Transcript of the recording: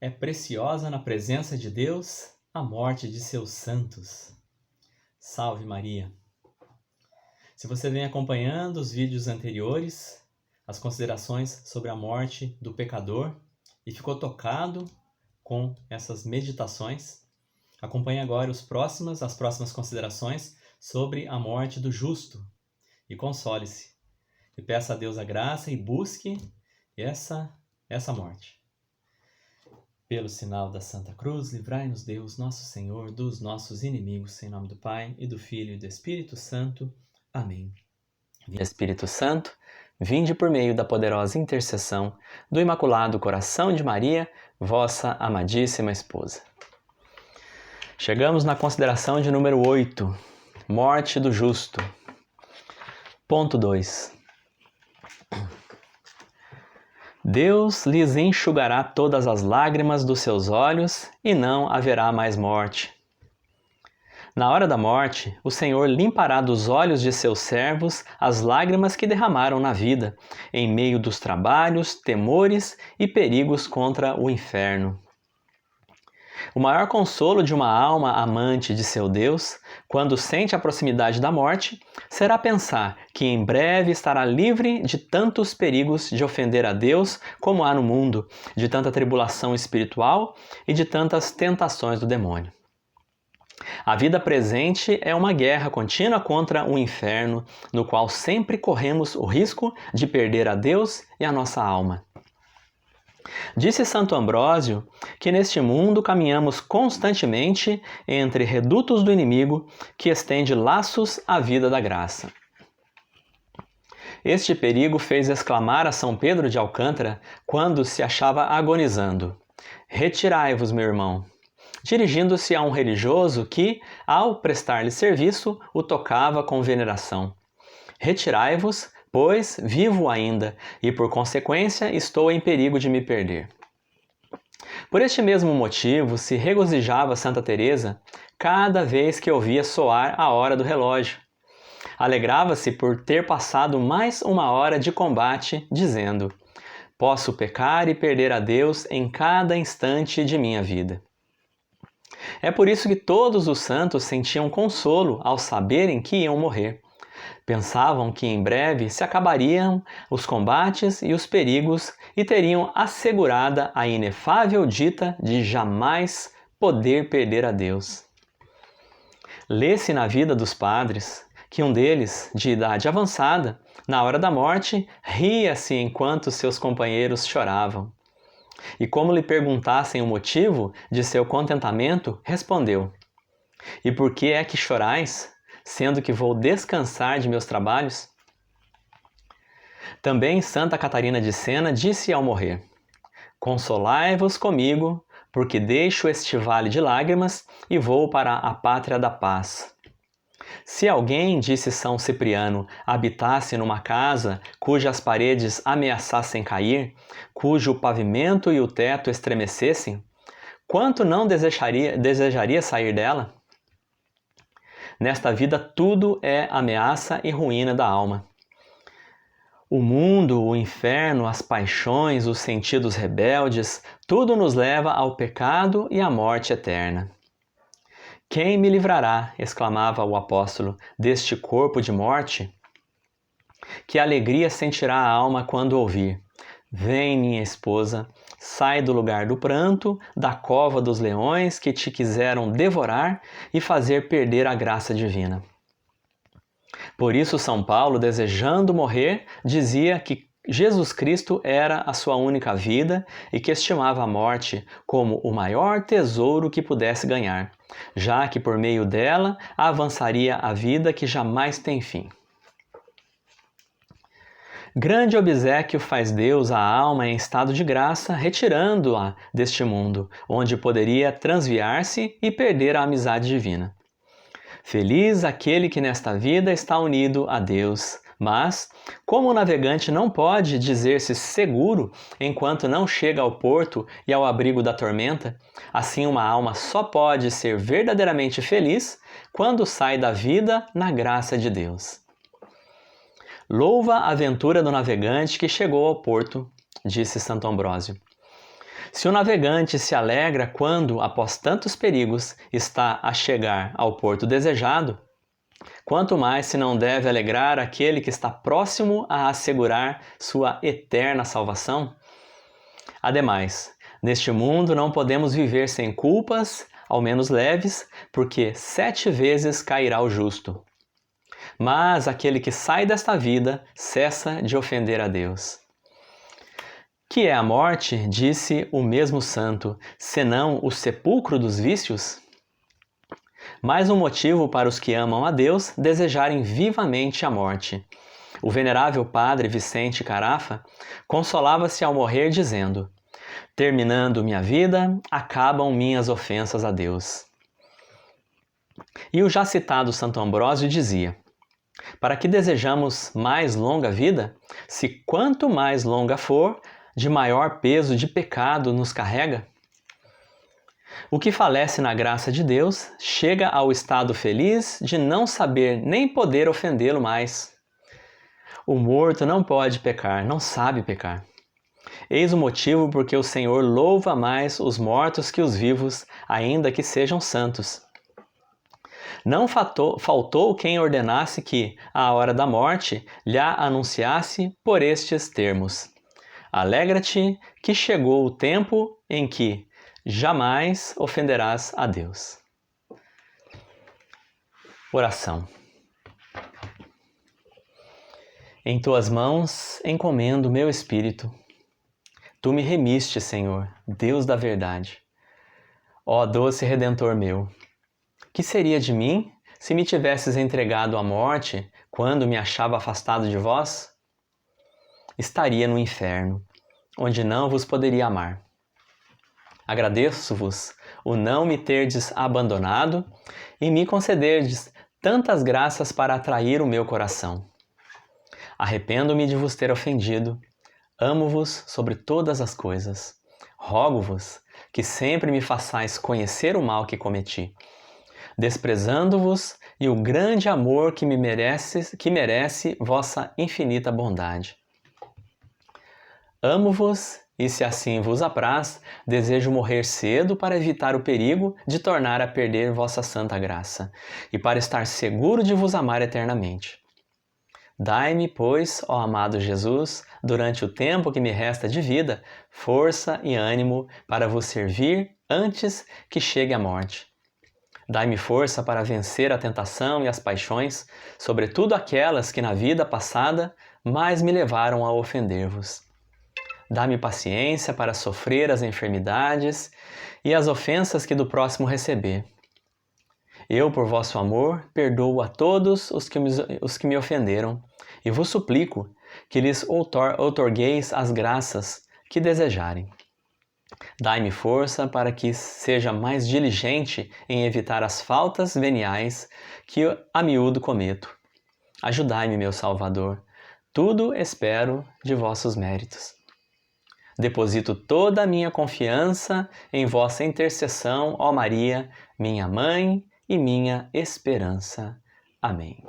É preciosa na presença de Deus a morte de seus santos. Salve Maria! Se você vem acompanhando os vídeos anteriores, as considerações sobre a morte do pecador e ficou tocado com essas meditações, acompanhe agora as próximas considerações sobre a morte do justo e console-se. E peça a Deus a graça e busque essa morte. Pelo sinal da Santa Cruz, livrai-nos Deus, nosso Senhor, dos nossos inimigos, em nome do Pai, e do Filho e do Espírito Santo. Amém. Espírito Santo, vinde por meio da poderosa intercessão do Imaculado Coração de Maria, vossa amadíssima esposa. Chegamos na consideração de número 8, morte do justo. Ponto 2. Deus lhes enxugará todas as lágrimas dos seus olhos e não haverá mais morte. Na hora da morte, o Senhor limpará dos olhos de seus servos as lágrimas que derramaram na vida, em meio dos trabalhos, temores e perigos contra o inferno. O maior consolo de uma alma amante de seu Deus, quando sente a proximidade da morte, será pensar que em breve estará livre de tantos perigos de ofender a Deus como há no mundo, de tanta tribulação espiritual e de tantas tentações do demônio. A vida presente é uma guerra contínua contra o inferno, no qual sempre corremos o risco de perder a Deus e a nossa alma. Disse Santo Ambrósio que neste mundo caminhamos constantemente entre redutos do inimigo que estende laços à vida da graça. Este perigo fez exclamar a São Pedro de Alcântara quando se achava agonizando: "Retirai-vos, meu irmão", dirigindo-se a um religioso que, ao prestar-lhe serviço, o tocava com veneração. "Retirai-vos, pois vivo ainda, e por consequência estou em perigo de me perder." Por este mesmo motivo se regozijava Santa Teresa cada vez que ouvia soar a hora do relógio. Alegrava-se por ter passado mais uma hora de combate, dizendo: "Posso pecar e perder a Deus em cada instante de minha vida." É por isso que todos os santos sentiam consolo ao saberem que iam morrer. Pensavam que em breve se acabariam os combates e os perigos e teriam assegurada a inefável dita de jamais poder perder a Deus. Lê-se na vida dos padres que um deles, de idade avançada, na hora da morte, ria-se enquanto seus companheiros choravam. E como lhe perguntassem o motivo de seu contentamento, respondeu: "E por que é que chorais, sendo que vou descansar de meus trabalhos?" Também Santa Catarina de Sena disse ao morrer: "Consolai-vos comigo, porque deixo este vale de lágrimas e vou para a pátria da paz." Se alguém, disse São Cipriano, habitasse numa casa cujas paredes ameaçassem cair, cujo pavimento e o teto estremecessem, quanto não desejaria sair dela? Nesta vida tudo é ameaça e ruína da alma. O mundo, o inferno, as paixões, os sentidos rebeldes, tudo nos leva ao pecado e à morte eterna. "Quem me livrará?", exclamava o apóstolo, "deste corpo de morte?" Que alegria sentirá a alma quando ouvir: "Vem, minha esposa, sai do lugar do pranto, da cova dos leões que te quiseram devorar e fazer perder a graça divina." Por isso São Paulo, desejando morrer, dizia que Jesus Cristo era a sua única vida e que estimava a morte como o maior tesouro que pudesse ganhar, já que por meio dela avançaria a vida que jamais tem fim. Grande obséquio faz Deus à alma em estado de graça, retirando-a deste mundo, onde poderia transviar-se e perder a amizade divina. Feliz aquele que nesta vida está unido a Deus, mas, como o navegante não pode dizer-se seguro enquanto não chega ao porto e ao abrigo da tormenta, assim uma alma só pode ser verdadeiramente feliz quando sai da vida na graça de Deus. Louva a ventura do navegante que chegou ao porto, disse Santo Ambrósio. Se o navegante se alegra quando, após tantos perigos, está a chegar ao porto desejado, quanto mais se não deve alegrar aquele que está próximo a assegurar sua eterna salvação? Ademais, neste mundo não podemos viver sem culpas, ao menos leves, porque 7 vezes cairá o justo. Mas aquele que sai desta vida cessa de ofender a Deus. Que é a morte, disse o mesmo santo, senão o sepulcro dos vícios? Mais um motivo para os que amam a Deus desejarem vivamente a morte. O venerável padre Vicente Carafa consolava-se ao morrer dizendo: terminando minha vida, acabam minhas ofensas a Deus. E o já citado Santo Ambrósio dizia: para que desejamos mais longa vida, se quanto mais longa for, de maior peso de pecado nos carrega? O que falece na graça de Deus chega ao estado feliz de não saber nem poder ofendê-lo mais. O morto não pode pecar, não sabe pecar. Eis o motivo porque o Senhor louva mais os mortos que os vivos, ainda que sejam santos. Não faltou quem ordenasse que, à hora da morte, lhe anunciasse por estes termos: alegra-te, que chegou o tempo em que jamais ofenderás a Deus. Oração. Em tuas mãos encomendo meu espírito. Tu me remiste, Senhor, Deus da verdade. Ó doce Redentor meu, que seria de mim se me tivesses entregado à morte quando me achava afastado de vós? Estaria no inferno, onde não vos poderia amar. Agradeço-vos o não me terdes abandonado e me concederdes tantas graças para atrair o meu coração. Arrependo-me de vos ter ofendido, amo-vos sobre todas as coisas. Rogo-vos que sempre me façais conhecer o mal que cometi, desprezando-vos e o grande amor que merece vossa infinita bondade. Amo-vos e, se assim vos apraz, desejo morrer cedo para evitar o perigo de tornar a perder vossa santa graça e para estar seguro de vos amar eternamente. Dai-me, pois, ó amado Jesus, durante o tempo que me resta de vida, força e ânimo para vos servir antes que chegue a morte. Dai-me força para vencer a tentação e as paixões, sobretudo aquelas que na vida passada mais me levaram a ofender-vos. Dá-me paciência para sofrer as enfermidades e as ofensas que do próximo receber. Eu, por vosso amor, perdoo a todos os que me ofenderam e vos suplico que lhes outorgueis as graças que desejarem. Dai-me força para que seja mais diligente em evitar as faltas veniais que a miúdo cometo. Ajudai-me, meu Salvador, tudo espero de vossos méritos. Deposito toda a minha confiança em vossa intercessão, ó Maria, minha mãe e minha esperança. Amém.